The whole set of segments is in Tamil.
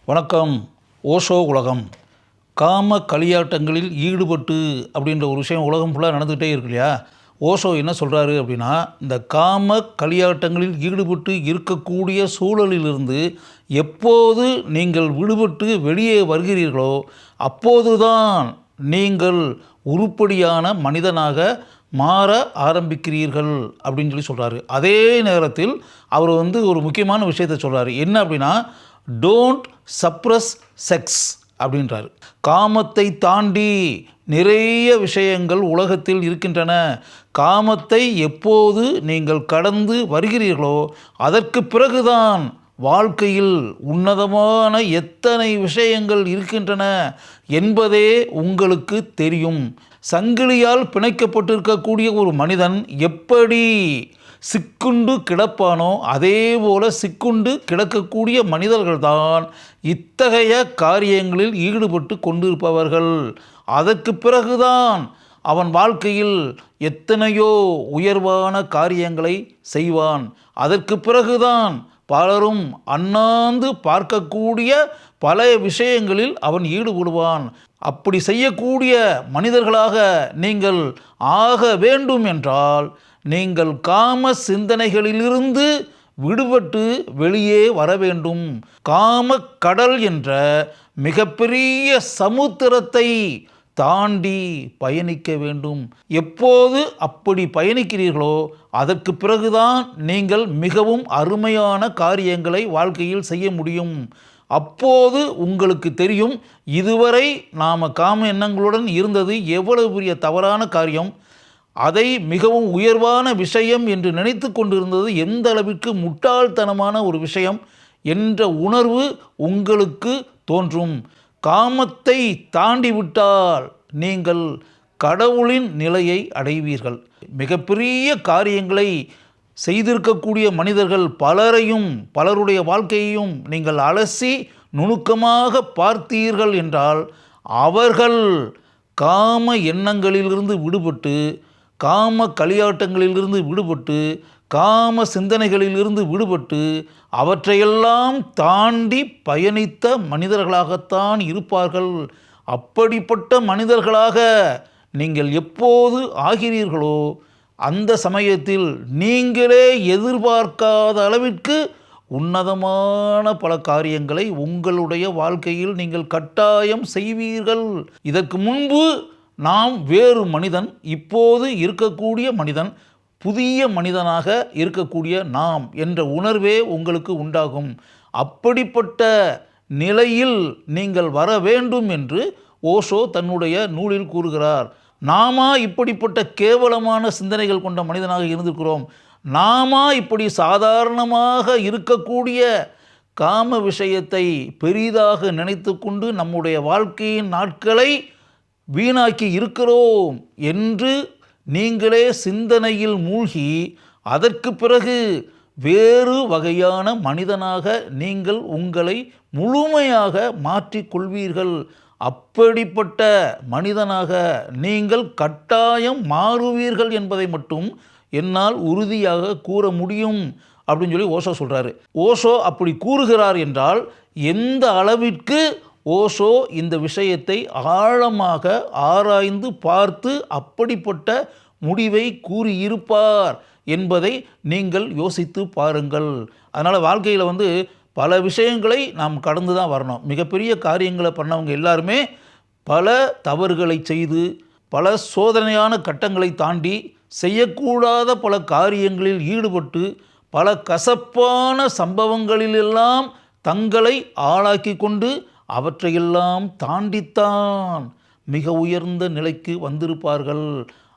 வணக்கம். ஓஷோ உலகம். காம களியாட்டங்களில் ஈடுபட்டு அப்படின்ற ஒரு விஷயம் உலகம் ஃபுல்லாக நடந்துகிட்டே இருக்கு இல்லையா? ஓஷோ என்ன சொல்கிறாரு அப்படின்னா, இந்த காம களியாட்டங்களில் ஈடுபட்டு இருக்கக்கூடிய சூழலிலிருந்து எப்போது நீங்கள் விடுபட்டு வெளியே வருகிறீர்களோ அப்போதுதான் நீங்கள் உருப்படியான மனிதனாக மாற ஆரம்பிக்கிறீர்கள் அப்படின்னு சொல்கிறாரு. அதே நேரத்தில் அவர் ஒரு முக்கியமான விஷயத்தை சொல்கிறாரு. என்ன அப்படின்னா, டோன்ட் சப்ரஸ் செக்ஸ் அப்படின்றாரு. காமத்தை தாண்டி நிறைய விஷயங்கள் உலகத்தில் இருக்கின்றன. காமத்தை எப்போது நீங்கள் கடந்து வருகிறீர்களோ அதற்கு பிறகுதான் வாழ்க்கையில் உன்னதமான எத்தனை விஷயங்கள் இருக்கின்றன என்பதே உங்களுக்கு தெரியும். சங்கிலியால் பிணைக்கப்பட்டிருக்கக்கூடிய ஒரு மனிதன் எப்படி சிக்குண்டு கிடப்பானோ அதே போல சிக்குண்டு கிடக்கக்கூடிய மனிதர்கள்தான் இத்தகைய காரியங்களில் ஈடுபட்டு கொண்டிருப்பவர்கள். அதற்கு பிறகுதான் அவன் வாழ்க்கையில் எத்தனையோ உயர்வான காரியங்களை செய்வான். அதற்கு பிறகுதான் பலரும் அண்ணாந்து பார்க்கக்கூடிய பல விஷயங்களில் அவன் ஈடுபடுவான். அப்படி செய்யக்கூடிய மனிதர்களாக நீங்கள் ஆக வேண்டும் என்றால் நீங்கள் காம சிந்தனைகளிலிருந்து விடுபட்டு வெளியே வர வேண்டும். காம கடல் என்ற மிகப்பெரிய சமுத்திரத்தை தாண்டி பயணிக்க வேண்டும். எப்போது அப்படி பயணிக்கிறீர்களோ அதற்கு பிறகுதான் நீங்கள் மிகவும் அருமையான காரியங்களை வாழ்க்கையில் செய்ய முடியும். அப்போது உங்களுக்கு தெரியும், இதுவரை நாம் காம எண்ணங்களுடன் இருந்தது எவ்வளவு பெரிய தவறான காரியம், அதை மிகவும் உயர்வான விஷயம் என்று நினைத்து கொண்டிருந்தது எந்த அளவிற்கு முட்டாள்தனமான ஒரு விஷயம் என்ற உணர்வு உங்களுக்கு தோன்றும். காமத்தை தாண்டிவிட்டால் நீங்கள் கடவுளின் நிலையை அடைவீர்கள். மிகப்பெரிய காரியங்களை செய்திருக்கக்கூடிய மனிதர்கள் பலரையும் பலருடைய வாழ்க்கையையும் நீங்கள் அலசி நுணுக்கமாக பார்த்தீர்கள் என்றால் அவர்கள் காம எண்ணங்களிலிருந்து விடுபட்டு, காம களியாட்டங்களிலிருந்து விடுபட்டு, காம சிந்தனைகளிலிருந்து விடுபட்டு அவற்றையெல்லாம் தாண்டி பயணித்த மனிதர்களாகத்தான் இருப்பார்கள். அப்படிப்பட்ட மனிதர்களாக நீங்கள் எப்போது ஆகிறீர்களோ அந்த சமயத்தில் நீங்களே எதிர்பார்க்காத அளவிற்கு உன்னதமான பல காரியங்களை உங்களுடைய வாழ்க்கையில் நீங்கள் கட்டாயம் செய்வீர்கள். இதற்கு முன்பு நாம் வேறு மனிதன், இப்போது இருக்கக்கூடிய மனிதன் புதிய மனிதனாக இருக்கக்கூடிய நாம் என்ற உணர்வே உங்களுக்கு உண்டாகும். அப்படிப்பட்ட நிலையில் நீங்கள் வர வேண்டும் என்று ஓஷோ தன்னுடைய நூலில் கூறுகிறார். நாமா இப்படிப்பட்ட கேவலமான சிந்தனைகள் கொண்ட மனிதனாக இருந்திருக்கிறோம். நாமா இப்படி சாதாரணமாக இருக்கக்கூடிய காம விஷயத்தை பெரிதாக நினைத்து கொண்டு நம்முடைய வாழ்க்கையின் நாட்களை வீணாக்கி இருக்கிறோம் என்று நீங்களே சிந்தனையில் மூழ்கி அதற்கு பிறகு வேறு வகையான மனிதனாக நீங்கள் உங்களை முழுமையாக மாற்றிக்கொள்வீர்கள். அப்படிப்பட்ட மனிதனாக நீங்கள் கட்டாயம் மாறுவீர்கள் என்பதை மட்டும் என்னால் உறுதியாக கூற முடியும் அப்படின்னு ஓஷோ சொல்கிறாரு. ஓஷோ அப்படி கூறுகிறார் என்றால் எந்த அளவிற்கு ஓஷோ இந்த விஷயத்தை ஆழமாக ஆராய்ந்து பார்த்து அப்படிப்பட்ட முடிவை கூறியிருப்பார் என்பதை நீங்கள் யோசித்து பாருங்கள். அதனால் வாழ்க்கையில் பல விஷயங்களை நாம் கடந்து தான் வரணும். மிகப்பெரிய காரியங்களை பண்ணவங்க எல்லாருமே பல தவறுகளை செய்து பல சோதனையான கட்டங்களை தாண்டி செய்யக்கூடாத பல காரியங்களில் ஈடுபட்டு பல கசப்பான சம்பவங்களிலெல்லாம் தங்களை ஆளாக்கி கொண்டு அவற்றையெல்லாம் தாண்டித்தான் மிக உயர்ந்த நிலைக்கு வந்திருப்பார்கள்.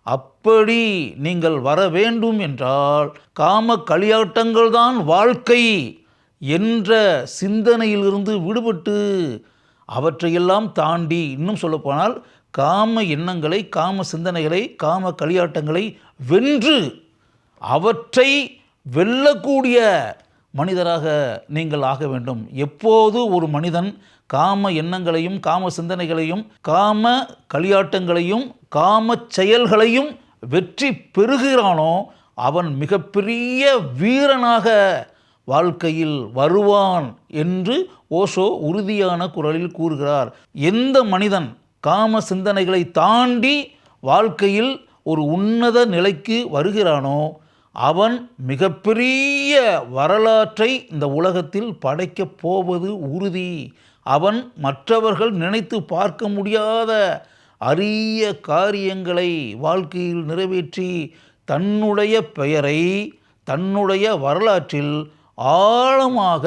அப்படி நீங்கள் வர வேண்டும் என்றால் காம களியாட்டங்கள் தான் வாழ்க்கை என்ற சிந்தனையிலிருந்து விடுபட்டு அவற்றையெல்லாம் தாண்டி, இன்னும் சொல்லப்போனால் காம எண்ணங்களை, காம சிந்தனைகளை, காம களியாட்டங்களை வென்று அவற்றை வெல்லக்கூடிய மனிதராக நீங்கள் ஆக வேண்டும். எப்போது ஒரு மனிதன் காம எண்ணங்களையும் காம சிந்தனைகளையும் காம களியாட்டங்களையும் காம செயல்களையும் வெற்றி பெறுகிறானோ அவன் மிகப்பெரிய வீரனாக வாழ்க்கையில் வருவான் என்று ஓஷோ உறுதியான குரலில் கூறுகிறார். எந்த மனிதன் காம சிந்தனைகளை தாண்டி வாழ்க்கையில் ஒரு உன்னத நிலைக்கு வருகிறானோ அவன் மிகப்பெரிய வரலாற்றை இந்த உலகத்தில் படைக்கப் போவது உறுதி. அவன் மற்றவர்கள் நினைத்து பார்க்க முடியாத அரிய காரியங்களை வாழ்க்கையில் நிறைவேற்றி தன்னுடைய பெயரை தன்னுடைய வரலாற்றில் ஆழமாக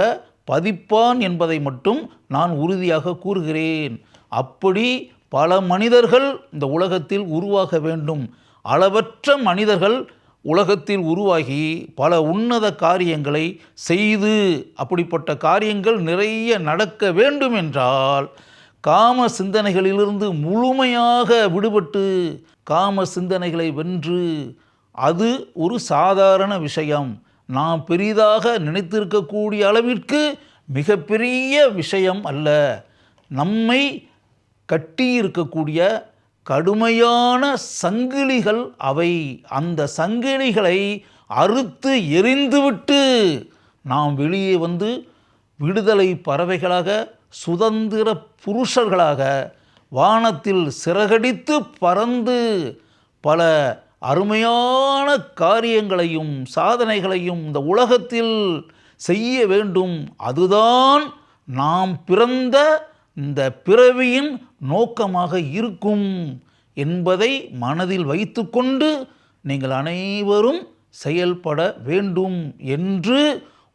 பதிப்பான் என்பதை மட்டும் நான் உறுதியாக கூறுகிறேன். அப்படி பல மனிதர்கள் இந்த உலகத்தில் உருவாக வேண்டும். அளவற்ற மனிதர்கள் உலகத்தில் உருவாகி பல உன்னத காரியங்களை செய்து அப்படிப்பட்ட காரியங்கள் நிறைய நடக்க வேண்டும் என்றால் காம சிந்தனைகளிலிருந்து முழுமையாக விடுபட்டு காம சிந்தனைகளை வென்று, அது ஒரு சாதாரண விஷயம், நாம் பெரிதாக நினைத்திருக்கக்கூடிய அளவிற்கு மிகப்பெரிய விஷயம் அல்ல. நம்மை கட்டியிருக்கக்கூடிய கடுமையான சங்கிலிகள் அவை. அந்த சங்கிலிகளை அறுத்து எறிந்துவிட்டு நாம் வெளியே வந்து விடுதலை பறவைகளாக, சுதந்திர புருஷர்களாக வானத்தில் சிறகடித்து பறந்து பல அருமையான காரியங்களையும் சாதனைகளையும் இந்த உலகத்தில் செய்ய வேண்டும். அதுதான் நாம் பிறந்த இந்த பிறவியின் நோக்கமாக இருக்கும் என்பதை மனதில் வைத்துக்கொண்டு நீங்கள் அனைவரும் செயல்பட வேண்டும் என்று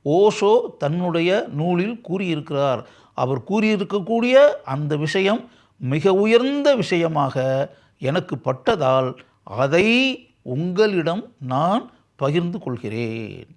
ஓஷோ தன்னுடைய நூலில் கூறியிருக்கிறார். அவர் கூறியிருக்கக்கூடிய அந்த விஷயம் மிக உயர்ந்த விஷயமாக எனக்கு பட்டதால் அதை உங்களிடம் நான் பகிர்ந்து கொள்கிறேன்.